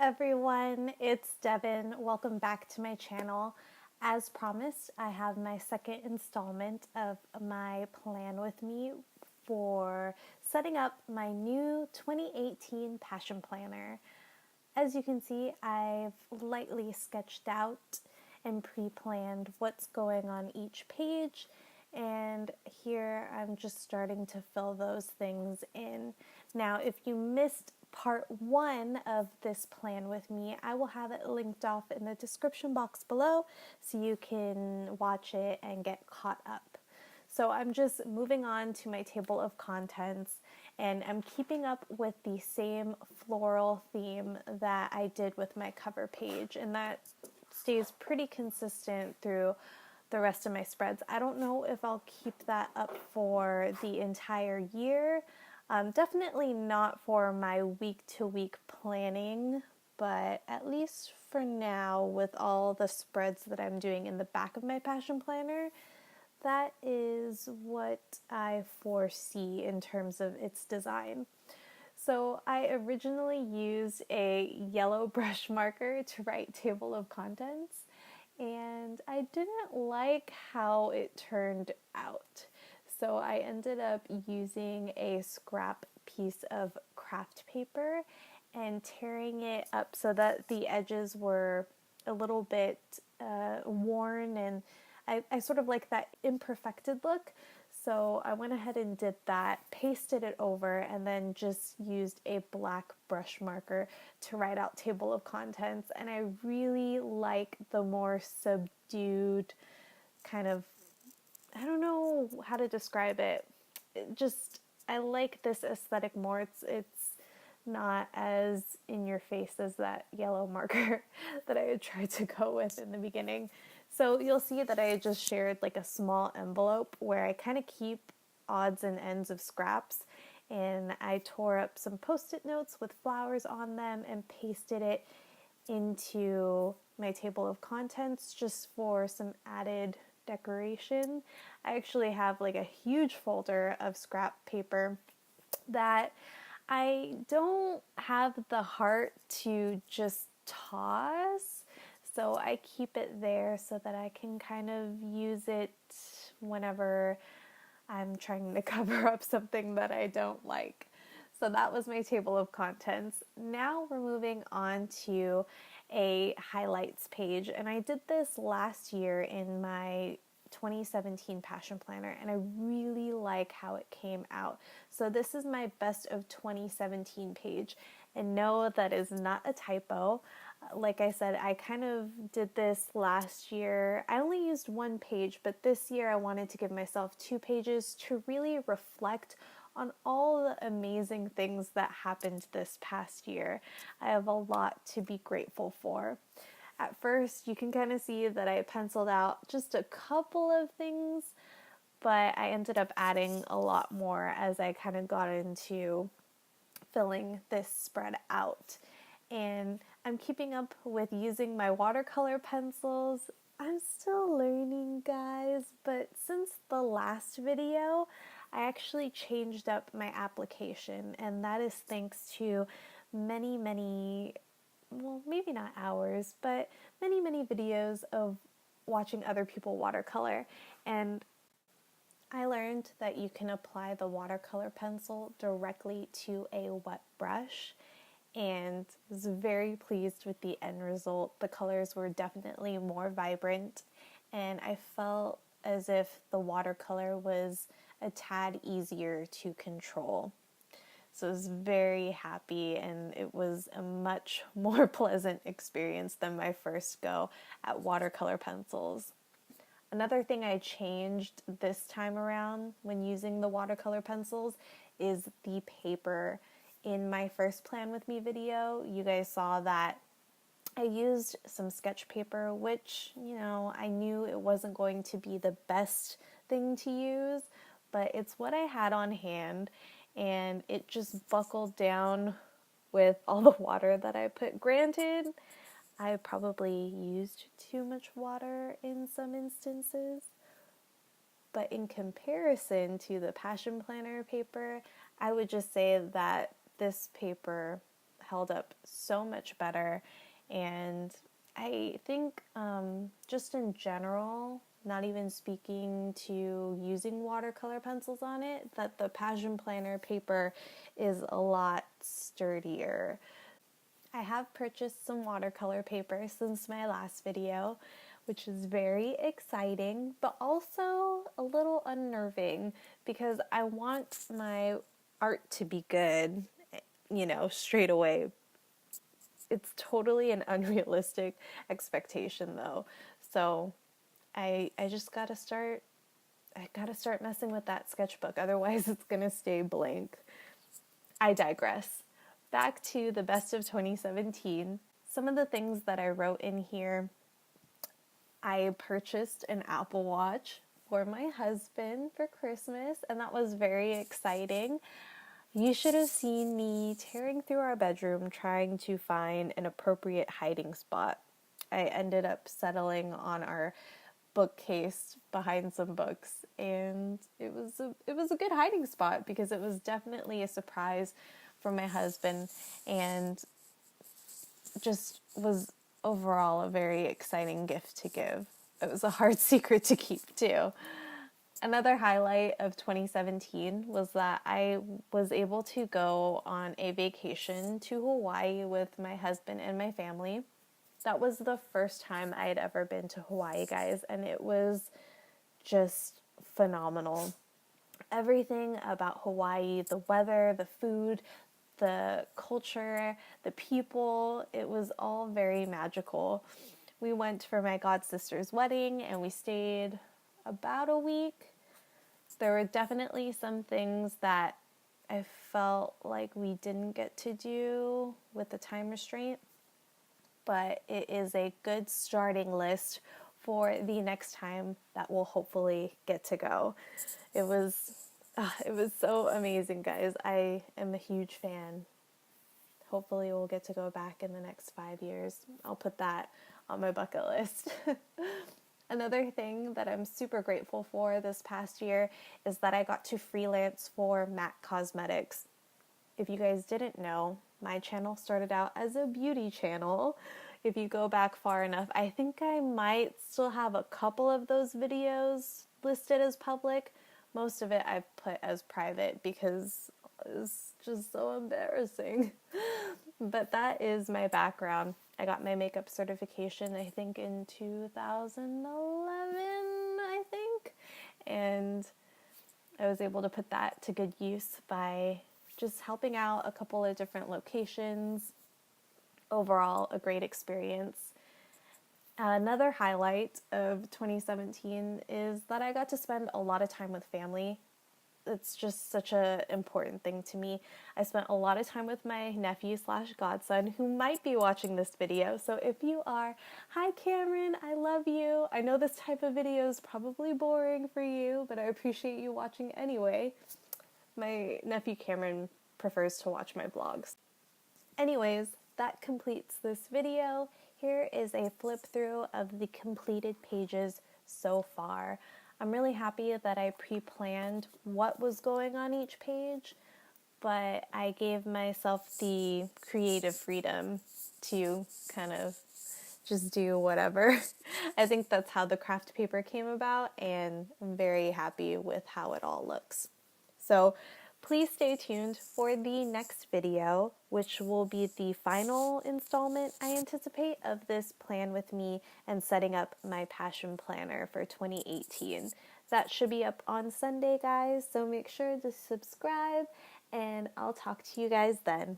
everyone, it's Devin. Welcome back to my channel. As promised, I have my second installment of my plan with me for setting up my new 2018 Passion Planner. As you can see, I've lightly sketched out and pre-planned what's going on each page, and here I'm just starting to fill those things in. Now, if you missed part one of this plan with me, I will have it linked off in the description box below so you can watch it and get caught up. So I'm just moving on to my table of contents, and I'm keeping up with the same floral theme that I did with my cover page, and that stays pretty consistent through the rest of my spreads. I don't know if I'll keep that up for the entire year. Definitely not for my week-to-week planning, but at least for now, with all the spreads that I'm doing in the back of my Passion Planner, that is what I foresee in terms of its design. So I originally used a yellow brush marker to write table of contents, and I didn't like how it turned out. So I ended up using a scrap piece of craft paper and tearing it up so that the edges were a little bit worn, and I sort of like that imperfected look. So I went ahead and did that, pasted it over, and then just used a black brush marker to write out table of contents. And I really like the more subdued kind of, I don't know how to describe it. I like this aesthetic more. It's not as in your face as that yellow marker that I had tried to go with in the beginning. So you'll see that I just shared like a small envelope where I kind of keep odds and ends of scraps, and I tore up some post-it notes with flowers on them and pasted it into my table of contents just for some added decoration. I actually have like a huge folder of scrap paper that I don't have the heart to just toss, so I keep it there so that I can kind of use it whenever I'm trying to cover up something that I don't like. So that was my table of contents. Now we're moving on to a highlights page, and I did this last year in my 2017 Passion Planner, and I really like how it came out. So this is my best of 2017 page, and no, that is not a typo. Like I said, I kind of did this last year. I only used one page, but this year I wanted to give myself 2 pages to really reflect on all the amazing things that happened this past year. I have a lot to be grateful for. At first, you can kind of see that I penciled out just a couple of things, but I ended up adding a lot more as I kind of got into filling this spread out. And I'm keeping up with using my watercolor pencils. I'm still learning, guys, but since the last video, I actually changed up my application, and that is thanks to many, well, maybe not hours, but many videos of watching other people watercolor. And I learned that you can apply the watercolor pencil directly to a wet brush, and was very pleased with the end result. The colors were definitely more vibrant, and I felt as if the watercolor was a tad easier to control. So I was very happy, and it was a much more pleasant experience than my first go at watercolor pencils. Another thing I changed this time around when using the watercolor pencils is the paper. In my first Plan With Me video, you guys saw that I used some sketch paper, which, I knew it wasn't going to be the best thing to use, but it's what I had on hand, and it just buckled down with all the water that I put. Granted, I probably used too much water in some instances, but in comparison to the Passion Planner paper, I would just say that this paper held up so much better. And I think just in general, not even speaking to using watercolor pencils on it, that the Passion Planner paper is a lot sturdier. I have purchased some watercolor paper since my last video, which is very exciting, but also a little unnerving because I want my art to be good, straight away. It's totally an unrealistic expectation though. So I just gotta start messing with that sketchbook, otherwise it's gonna stay blank. I digress. Back to the best of 2017. Some of the things that I wrote in here: I purchased an Apple Watch for my husband for Christmas, and that was very exciting. You should have seen me tearing through our bedroom trying to find an appropriate hiding spot. I ended up settling on our bookcase behind some books, and it was a good hiding spot because it was definitely a surprise for my husband, and just was overall a very exciting gift to give. It was a hard secret to keep too. Another highlight of 2017 was that I was able to go on a vacation to Hawaii with my husband and my family. That was the first time I had ever been to Hawaii, guys, and it was just phenomenal. Everything about Hawaii, the weather, the food, the culture, the people, it was all very magical. We went for my godsister's wedding and we stayed about a week. There were definitely some things that I felt like we didn't get to do with the time restraint, but it is a good starting list for the next time that we'll hopefully get to go. It was so amazing, guys. I am a huge fan. Hopefully we'll get to go back in the next 5 years. I'll put that on my bucket list. Another thing that I'm super grateful for this past year is that I got to freelance for MAC Cosmetics. If you guys didn't know, my channel started out as a beauty channel. If you go back far enough, I think I might still have a couple of those videos listed as public. Most of it I've put as private because it's just so embarrassing. But that is my background. I got my makeup certification, I think, in 2011, and I was able to put that to good use by just helping out a couple of different locations. Overall, a great experience. Another highlight of 2017 is that I got to spend a lot of time with family. It's just such an important thing to me. I spent a lot of time with my nephew/godson, who might be watching this video. So if you are, hi Cameron, I love you. I know this type of video is probably boring for you, but I appreciate you watching anyway. My nephew Cameron prefers to watch my vlogs. Anyways, that completes this video. Here is a flip through of the completed pages so far. I'm really happy that I pre-planned what was going on each page, but I gave myself the creative freedom to kind of just do whatever. I think that's how the craft paper came about, and I'm very happy with how it all looks. So please stay tuned for the next video, which will be the final installment, I anticipate, of this plan with me and setting up my passion planner for 2018. That should be up on Sunday, guys, so make sure to subscribe, and I'll talk to you guys then.